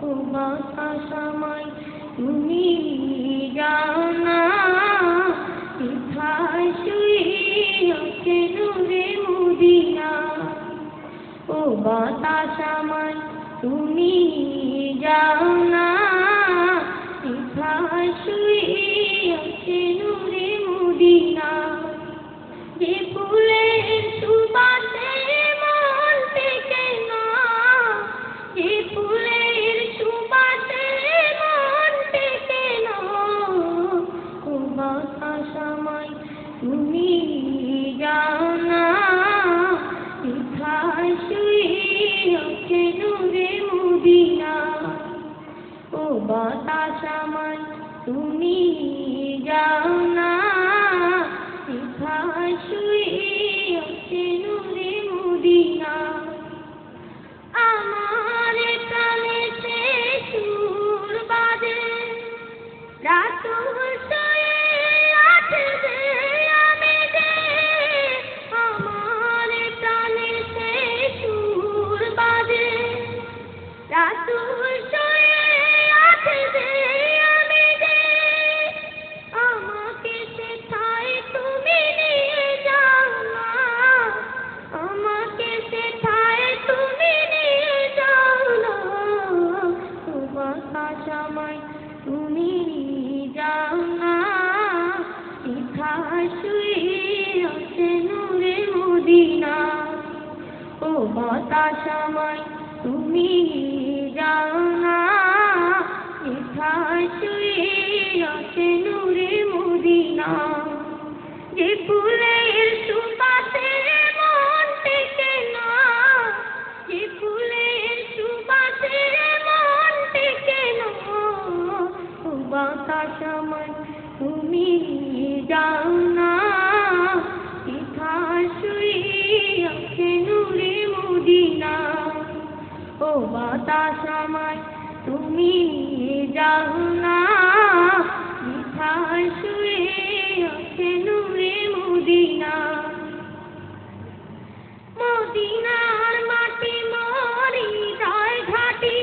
ও বাতাস আমায় তুমি যাও না, কোথায় শুয়ে আছে নূরে মদিনা। ও বাতাস আমায় তুমি যাও না, কোথায় শুয়ে আছে নূরে মদিনা। যে ফুলের সুবাসে মন টেকে না, যে ফুলের সুবাসে মন টেকে না। ও বাতাস আমায় তুমি যাও না, কোথায় শুয়ে আছে নূরে মদিনা। ও বাতাস আমায় তুমি যাও না, কোথায় শুয়ে আছে নূরে মদিনা। আমার কানে সে সুর বাজে, রাসূল শুয়ে আছে যে আমি যে। আমার কানে সে সুর বাজে, রাসূল শুয়ে আছে যে আমি যে। আমাকে সেথায় তুমি নিয়ে যাও না, আমাকে সেথায় তুমি নিয়ে যাও না। ও বাতাস আমায় তুমি যাও না, কোথায় শুয়ে আছে নূরে মদিনা। ও বাতাস আমায় তুমি যাও না, কোথায় শুয়ে আছে নূরে মদিনা। যে ফুলের সুবাসে মন টেকে না, যে ফুলের সুবাসে মন টেকে না। ও বাতাস আমায় তুমি যাও না, কোথায় শুয়ে আছে নূরে মদিনা। ও বাতাস আমায় তুমি যাও না, কোথায় শুয়ে আছে নূরে মদিনা। মদিনার মাটি মরি হৃদয় ঘাটি,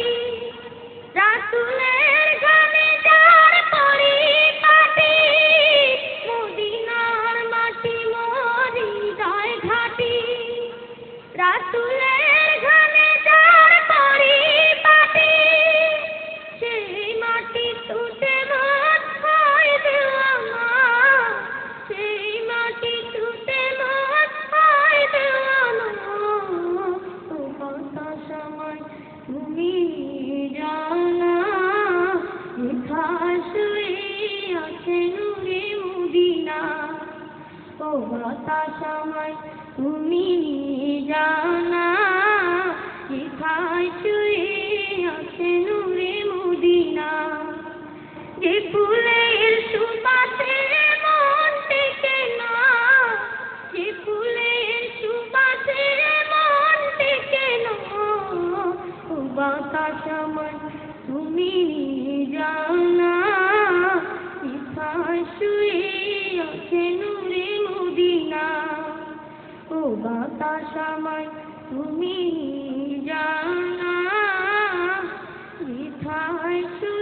রাসূলের গানে যার পরিপাটি। মদিনার মাটি মরি হৃদয় ঘাটি, রাসূলের গানে যার পরিপাটি। সেই মাটি ছুটে মত হয় দেওয়ানা, সেই মাটি ছুটে মত হয় দেওয়ানা। ও বাতাস আমায় তুমি যাও না, কোথায় শুয়ে আছে নূরে মদিনা। ও বাতাস আমায় তুমি যাও না, কোথায় শুয়ে আছে নূরে মদিনা। যে ফুলের সুবাসে মন টেকে না, যে ফুলের সুবাসে মন টেকে না। ও বাতাস আমায় তুমি যাও না, কোথায় শুয়ে আছে নূরে মদিনা। ও বাতাস আমায় তুমি যাও না, কোথায় শুয়ে